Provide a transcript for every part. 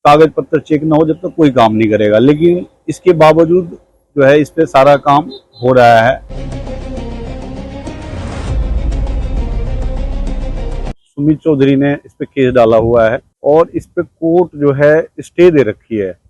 कागज पत्र चेक ना हो जब तक कोई काम नहीं करेगा। लेकिन इसके बावजूद जो है इस पे सारा काम हो रहा है। सुमित चौधरी ने इस पे केस डाला हुआ है और इस पे कोर्ट जो है स्टे दे रखी है।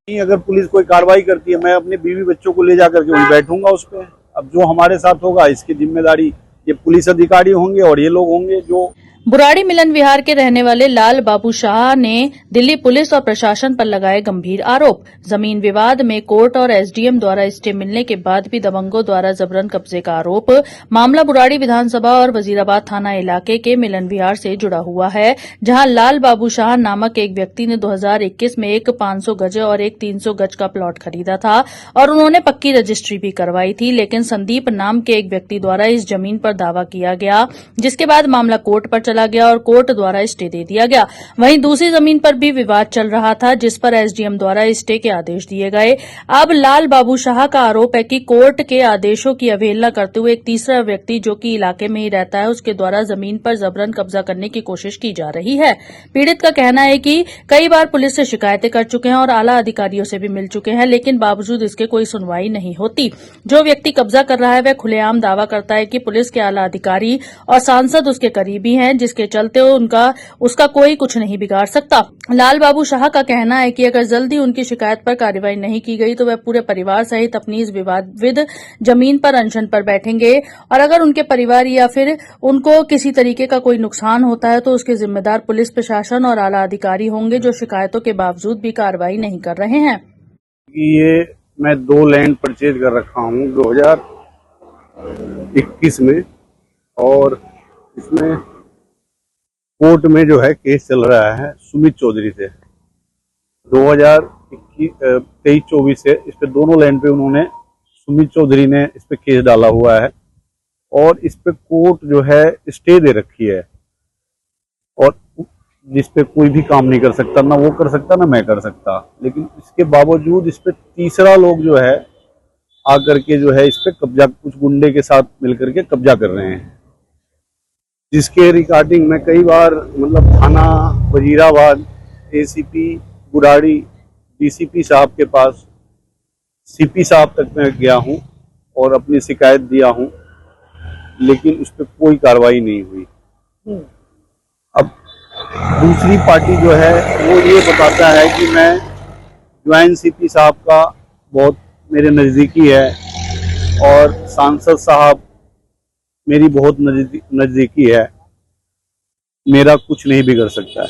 अगर पुलिस कोई कार्रवाई करती है, मैं अपने बीवी बच्चों को ले जाकर के वहीं बैठूंगा उस पे। अब जो हमारे साथ होगा इसकी जिम्मेदारी ये पुलिस अधिकारी होंगे और ये लोग होंगे जो। बुराड़ी मिलन विहार के रहने वाले लाल बाबू शाह ने दिल्ली पुलिस और प्रशासन पर लगाए गंभीर आरोप। जमीन विवाद में कोर्ट और एसडीएम द्वारा स्टे मिलने के बाद भी दबंगों द्वारा जबरन कब्जे का आरोप। मामला बुराड़ी विधानसभा और वजीराबाद थाना इलाके के मिलन विहार से जुड़ा हुआ है, जहां लाल बाबू शाह नामक एक व्यक्ति ने 2021 में एक 500 गज और एक 300 गज का प्लॉट खरीदा था और उन्होंने पक्की रजिस्ट्री भी करवाई थी। लेकिन संदीप नाम के एक व्यक्ति द्वारा इस जमीन पर दावा किया गया, जिसके बाद मामला कोर्ट पर चला गया और कोर्ट द्वारा स्टे दे दिया गया। वहीं दूसरी जमीन पर भी विवाद चल रहा था, जिस पर एसडीएम द्वारा स्टे के आदेश दिए गए। अब लाल बाबू शाह का आरोप है कि कोर्ट के आदेशों की अवहेलना करते हुए एक तीसरा व्यक्ति जो कि इलाके में ही रहता है, उसके द्वारा जमीन पर जबरन कब्जा करने की कोशिश की जा रही है। पीड़ित का कहना है कि कई बार पुलिस से शिकायतें कर चुके हैं और आला अधिकारियों से भी मिल चुके हैं, लेकिन बावजूद इसके कोई सुनवाई नहीं होती। जो व्यक्ति कब्जा कर रहा है वह खुलेआम दावा करता है कि पुलिस के आला अधिकारी और सांसद उसके करीबी हैं, जिसके चलते उसका कोई कुछ नहीं बिगाड़ सकता। लाल बाबू शाह का कहना है कि अगर जल्दी उनकी शिकायत पर कार्रवाई नहीं की गई तो वह पूरे परिवार सहित अपनी इस विवादित जमीन पर अनशन पर बैठेंगे और अगर उनके परिवार या फिर उनको किसी तरीके का कोई नुकसान होता है तो उसके जिम्मेदार पुलिस प्रशासन और आला अधिकारी होंगे, जो शिकायतों के बावजूद भी कार्रवाई नहीं कर रहे हैं। ये मैं 2 लैंड परचेज कर रखा हूँ 2021 में और इसमें कोर्ट में जो है केस चल रहा है सुमित चौधरी से 2023-24 से। इस पे दोनों लैंड पे उन्होंने सुमित चौधरी ने इस पे केस डाला हुआ है और इस पे कोर्ट जो है स्टे दे रखी है और जिस पे कोई भी काम नहीं कर सकता, ना वो कर सकता ना मैं कर सकता। लेकिन इसके बावजूद इस पे तीसरा लोग जो है आकर के जो है इस पे कब्जा, कुछ गुंडे के साथ मिलकर के कब्जा कर रहे हैं, जिसके रिकॉर्डिंग में कई बार मतलब थाना वजीराबाद, एसीपी बुराड़ी, डीसीपी साहब के पास, सीपी साहब तक मैं गया हूं और अपनी शिकायत दिया हूं, लेकिन उस पर कोई कार्रवाई नहीं हुई। अब दूसरी पार्टी जो है वो ये बताता है कि मैं ज्वाइंट सीपी साहब का बहुत मेरे नज़दीकी है और सांसद साहब मेरी बहुत नजदीकी है, मेरा कुछ नहीं बिगड़ सकता है।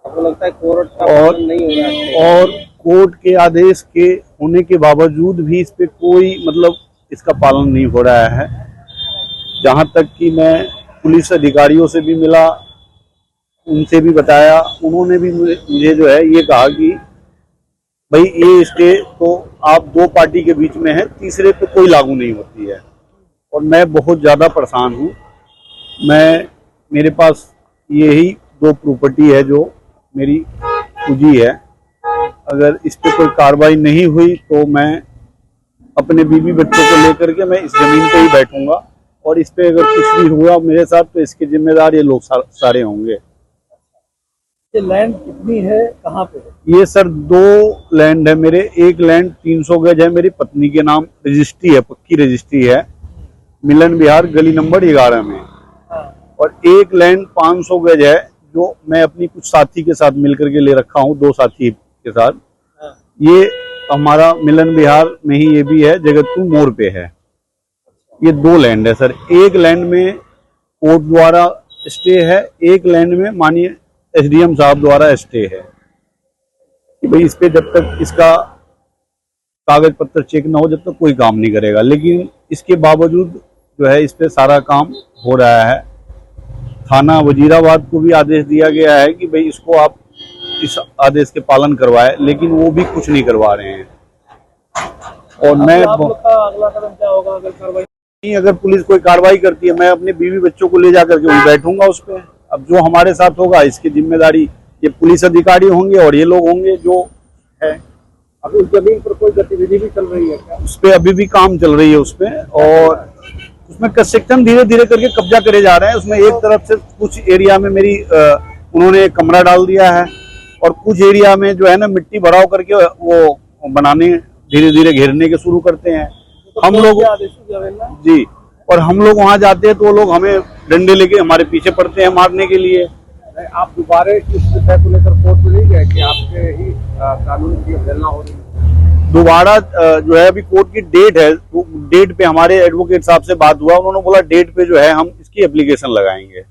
आपको लगता है कोर्ट का और नहीं हो रहा है? और कोर्ट के आदेश के होने के बावजूद भी इस पे कोई मतलब इसका पालन नहीं हो रहा है। जहां तक कि मैं पुलिस अधिकारियों से भी मिला, उनसे भी बताया, उन्होंने भी मुझे जो है ये कहा कि भाई ये स्टे तो आप 2 पार्टी के बीच में है, तीसरे पे कोई लागू नहीं होती है। और मैं बहुत ज़्यादा परेशान हूँ। मेरे पास यही 2 प्रॉपर्टी है जो मेरी पूंजी है। अगर इस पे कोई कार्रवाई नहीं हुई तो मैं अपने बीवी बच्चों को लेकर के मैं इस जमीन पे ही बैठूंगा और इस पे अगर कुछ भी हुआ मेरे साथ तो इसके जिम्मेदार ये लोग सारे होंगे। ये लैंड कितनी है, कहाँ पे है? ये सर 2 लैंड है मेरे। एक लैंड 300 गज है, मेरी पत्नी के नाम रजिस्ट्री है, पक्की रजिस्ट्री है, मिलन विहार गली नंबर 11 में। और एक लैंड 500 गज है जो मैं अपनी कुछ साथी के साथ मिलकर के ले रखा हूँ, 2 साथी के साथ। ये हमारा मिलन विहार में ही ये भी है, जगतपुर मोड़ पे है। ये 2 लैंड है सर। एक लैंड में कोर्ट द्वारा स्टे है, एक लैंड में माननीय एसडीएम साहब द्वारा स्टे है कि भाई इस पे जब तक इसका कागज पत्र चेक ना हो जब तक कोई काम नहीं करेगा। लेकिन इसके बावजूद जो है इस पे सारा काम हो रहा है। थाना वजीराबाद को भी आदेश दिया गया है कि भाई इसको आप इस आदेश के पालन करवाए, लेकिन वो भी कुछ नहीं करवा रहे हैं। और मैं आप लोग का अगला कदम क्या होगा अगर कार्रवाई नहीं, अगर पुलिस कोई कार्रवाई करती है, मैं अपने बीवी बच्चों को ले जाकर के वहीं बैठूंगा उस पे। अब जो हमारे साथ होगा इसकी जिम्मेदारी ये पुलिस अधिकारी होंगे और ये लोग होंगे जो है। अभी उस जमीन पर कोई गतिविधि भी चल रही है क्या? उस पे अभी भी काम चल रही है उस पे। और उसमें कंस्ट्रक्शन धीरे धीरे करके कब्जा करे जा रहे हैं। उसमें एक तरफ से कुछ एरिया में मेरी उन्होंने कमरा डाल दिया है और कुछ एरिया में जो है ना मिट्टी भराव करके वो बनाने धीरे धीरे घेरने के शुरू करते हैं। हम लोग जी, और हम लोग वहां जाते हैं तो वो लोग हमें डंडे लेके हमारे पीछे पड़ते हैं मारने के लिए। आप दोबारा इस विषय को लेकर कोर्ट में नहीं गए कि आपके ही कानून की अवहेलना हो रही है? दोबारा जो है अभी कोर्ट की डेट है, तो डेट पे हमारे एडवोकेट साहब से बात हुआ, उन्होंने बोला डेट पे जो है हम इसकी एप्लीकेशन लगाएंगे।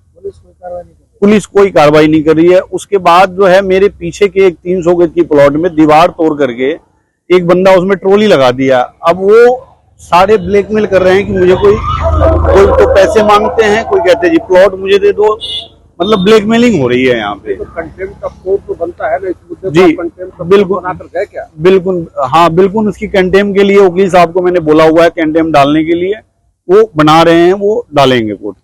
पुलिस कोई कार्रवाई नहीं कर रही है। उसके बाद जो है मेरे पीछे के एक 300 गज की प्लॉट में दीवार तोड़ करके एक बंदा उसमें ट्रॉली लगा दिया। अब वो सारे ब्लैकमेल कर रहे हैं कि मुझे कोई तो पैसे मांगते हैं, कोई कहते हैं जी प्लॉट मुझे दे दो, मतलब ब्लैकमेलिंग हो रही है यहाँ पे। तो कंटेम्प्ट का कोर्ट तो बनता है ना इस मुद्दे जी, पर, कंटेम्प्ट का बिल्कुल बनाकर गए क्या? बिल्कुल, हाँ बिल्कुल, उसकी कंटेम्प्ट के लिए वकील साहब को मैंने बोला हुआ है, कंटेम्प्ट डालने के लिए वो बना रहे हैं, वो डालेंगे कोर्ट।